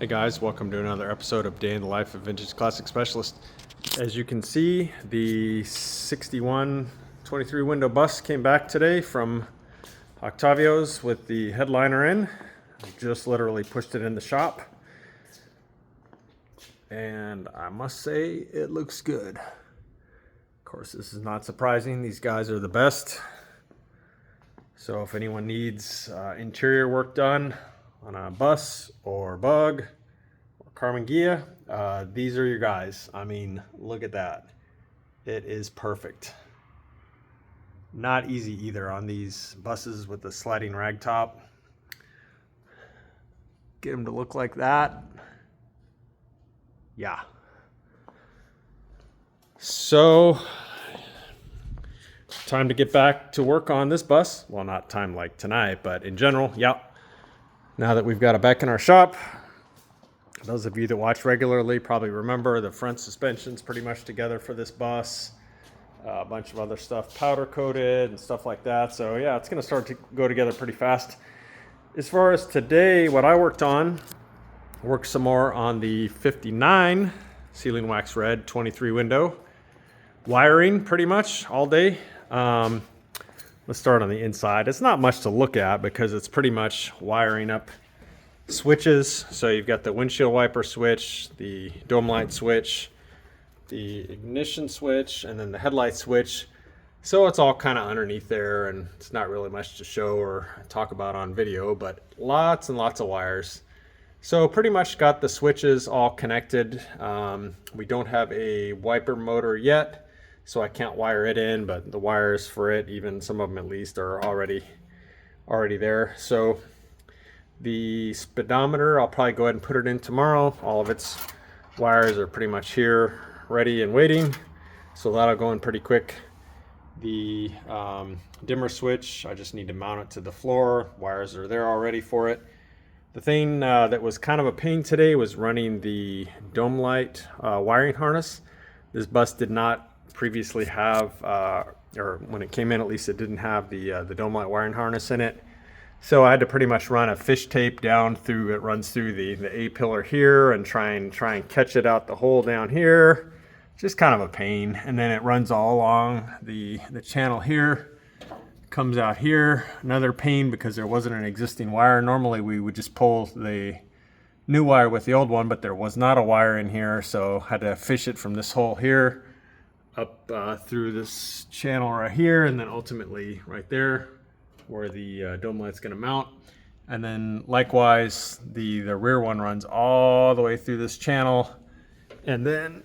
Hey guys, welcome to another episode of Day in the Life of Vintage Classic Specialist. As you can see, the 61 23 window bus came back today from Octavios with the headliner in. I just literally pushed it in the shop. And I must say, it looks good. Of course, this is not surprising. These guys are the best. So if anyone needs interior work done on a bus or bug or Carmen Ghia, these are your guys. I mean, look at that. It is perfect. Not easy either on these buses with the sliding ragtop. Get them to look like that. Yeah. So, time to get back to work on this bus. Well, not time like tonight, but in general, yeah. Now that we've got it back in our shop, those of you that watch regularly probably remember the front suspension's pretty much together for this bus. A bunch of other stuff powder coated and stuff like that. So yeah, it's gonna start to go together pretty fast. As far as today, what I worked some more on the 59 ceiling wax red 23 window. Wiring pretty much all day. Let's start on the inside. It's not much to look at because it's pretty much wiring up switches. So you've got the windshield wiper switch, the dome light switch, the ignition switch, and then the headlight switch. So it's all kind of underneath there, and it's not really much to show or talk about on video, but lots and lots of wires. So pretty much got the switches all connected. We don't have a wiper motor yet, so I can't wire it in, but the wires for it, even some of them at least, are already there. So the speedometer, I'll probably go ahead and put it in tomorrow. All of its wires are pretty much here, ready and waiting. So that'll go in pretty quick. The dimmer switch, I just need to mount it to the floor. Wires are there already for it. The thing that was kind of a pain today was running the dome light wiring harness. This bus did not previously have, or when it came in at least, it didn't have the dome light wiring harness in it. So I had to pretty much run a fish tape down through, it runs through the A pillar here, and try and catch it out the hole down here. Just kind of a pain. And then it runs all along the channel here, comes out here. Another pain because there wasn't an existing wire. Normally we would just pull the new wire with the old one, but there was not a wire in here, so had to fish it from this hole here up through this channel right here, and then ultimately right there where the dome light's going to mount. And then likewise the rear one runs all the way through this channel, and then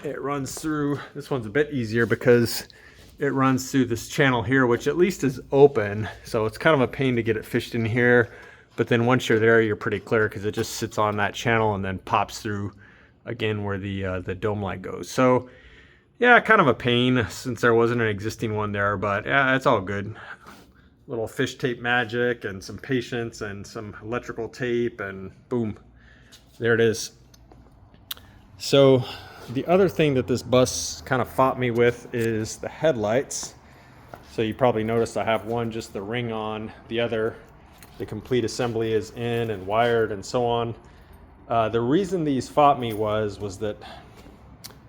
it runs through. This one's a bit easier because it runs through this channel here, which at least is open, so it's kind of a pain to get it fished in here. But then once you're there, you're pretty clear because it just sits on that channel and then pops through again where the dome light goes. So yeah, kind of a pain since there wasn't an existing one there, but yeah, it's all good. Little fish tape magic and some patience and some electrical tape, and boom, there it is. So the other thing that this bus kind of fought me with is the headlights. So you probably noticed I have one just the ring on, the other the complete assembly is in and wired and so on. The reason these fought me was that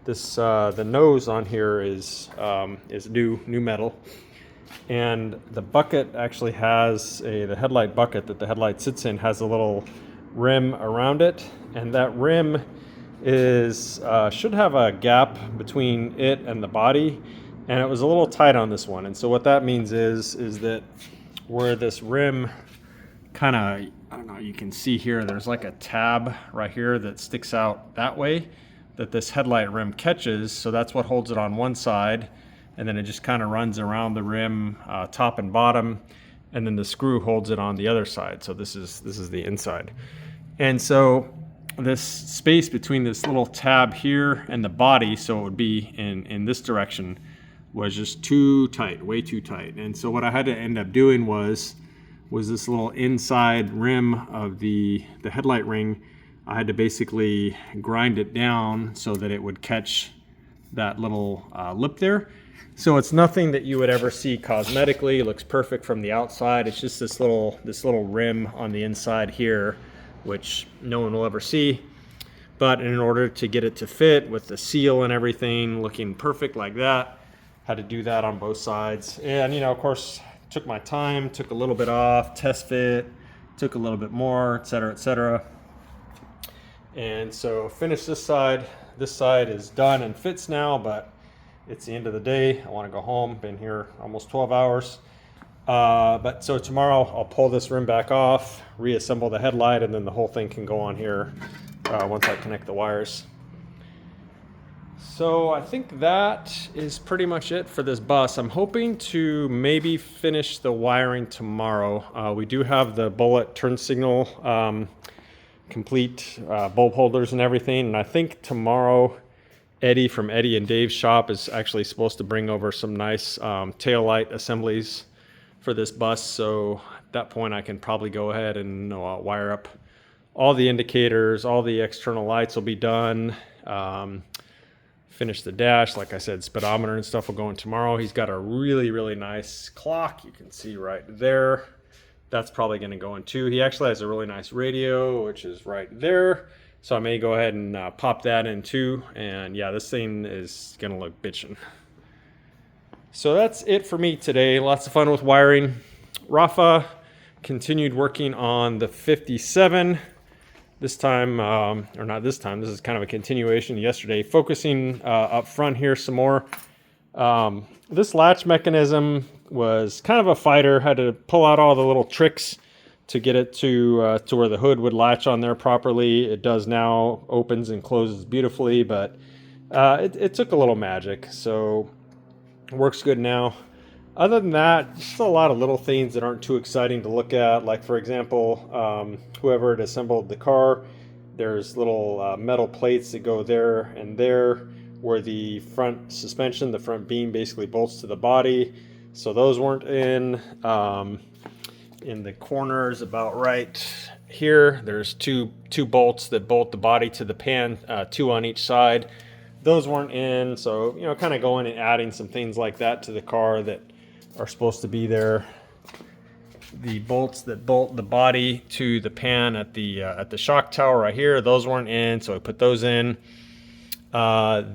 this the nose on here is new metal, and the bucket actually has the headlight bucket that the headlight sits in has a little rim around it, and that rim is should have a gap between it and the body, and it was a little tight on this one. And so what that means is that where this rim kind of, I don't know, you can see here there's like a tab right here that sticks out that way that this headlight rim catches, so that's what holds it on one side, and then it just kind of runs around the rim top and bottom, and then the screw holds it on the other side. So this is the inside. And so this space between this little tab here and the body, so it would be in this direction, was just too tight, way too tight. And so what I had to end up doing was this little inside rim of the headlight ring. I had to basically grind it down so that it would catch that little lip there. So it's nothing that you would ever see cosmetically. It looks perfect from the outside. It's just this little rim on the inside here which no one will ever see. But in order to get it to fit with the seal and everything looking perfect like that, had to do that on both sides. And, you know, of course, took my time, took a little bit off, test fit, took a little bit more, etc., etc. And so finished this side. This side is done and fits now, but it's the end of the day. I want to go home. Been here almost 12 hours. But so tomorrow I'll pull this rim back off, reassemble the headlight, and then the whole thing can go on here once I connect the wires. So I think that is pretty much it for this bus. I'm hoping to maybe finish the wiring tomorrow. We do have the bullet turn signal complete, bulb holders and everything, and I think tomorrow Eddie from Eddie and Dave's shop is actually supposed to bring over some nice tail light assemblies for this bus. So at that point I can probably go ahead and wire up all the indicators, all the external lights will be done. Finish the dash. Like I said, speedometer and stuff will go in tomorrow. He's got a really, really nice clock. You can see right there. That's probably going to go in too. He actually has a really nice radio, which is right there. So I may go ahead and pop that in too. And yeah, this thing is going to look bitchin'. So that's it for me today. Lots of fun with wiring. Rafa continued working on the 57. This time, or not this time, this is kind of a continuation yesterday, focusing up front here some more. This latch mechanism was kind of a fighter. Had to pull out all the little tricks to get it to where the hood would latch on there properly. It does now, opens and closes beautifully, but it took a little magic, so it works good now. Other than that, just a lot of little things that aren't too exciting to look at. Like, for example, whoever had assembled the car, there's little metal plates that go there and there where the front suspension, the front beam basically bolts to the body. So those weren't in. In the corners about right here, there's two bolts that bolt the body to the pan, two on each side. Those weren't in, so, you know, kind of going and adding some things like that to the car that are supposed to be there. The bolts that bolt the body to the pan at the shock tower right here, those weren't in, so I put those in.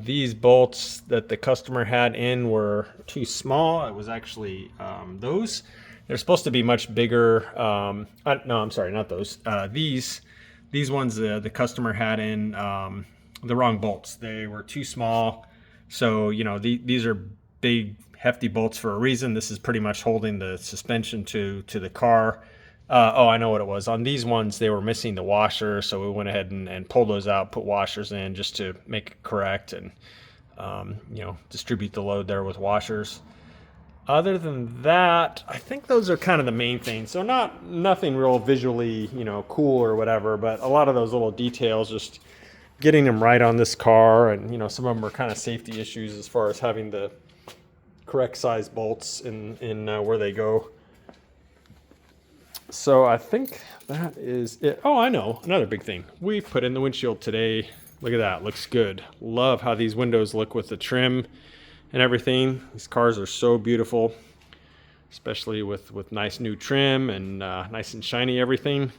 These bolts that the customer had in were too small. It was actually those. They're supposed to be much bigger. No, I'm sorry, not those. These ones the customer had in the wrong bolts. They were too small. So, you know, these are big, hefty bolts for a reason. This is pretty much holding the suspension to the car. Oh, I know what it was. On these ones, they were missing the washer, so we went ahead and pulled those out, put washers in just to make it correct and, you know, distribute the load there with washers. Other than that, I think those are kind of the main things. So nothing real visually, you know, cool or whatever, but a lot of those little details, just getting them right on this car. And, you know, some of them are kind of safety issues as far as having the correct size bolts in where they go. So I think that is it. Oh, I know, another big thing. We put in the windshield today. Look at that, looks good. Love how these windows look with the trim and everything. These cars are so beautiful, especially with nice new trim and nice and shiny everything.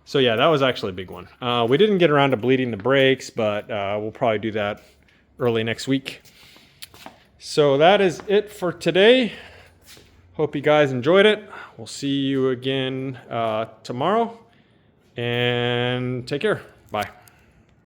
So yeah, that was actually a big one. We didn't get around to bleeding the brakes, but we'll probably do that early next week. So that is it for today. Hope you guys enjoyed it. We'll see you again tomorrow, and take care. Bye.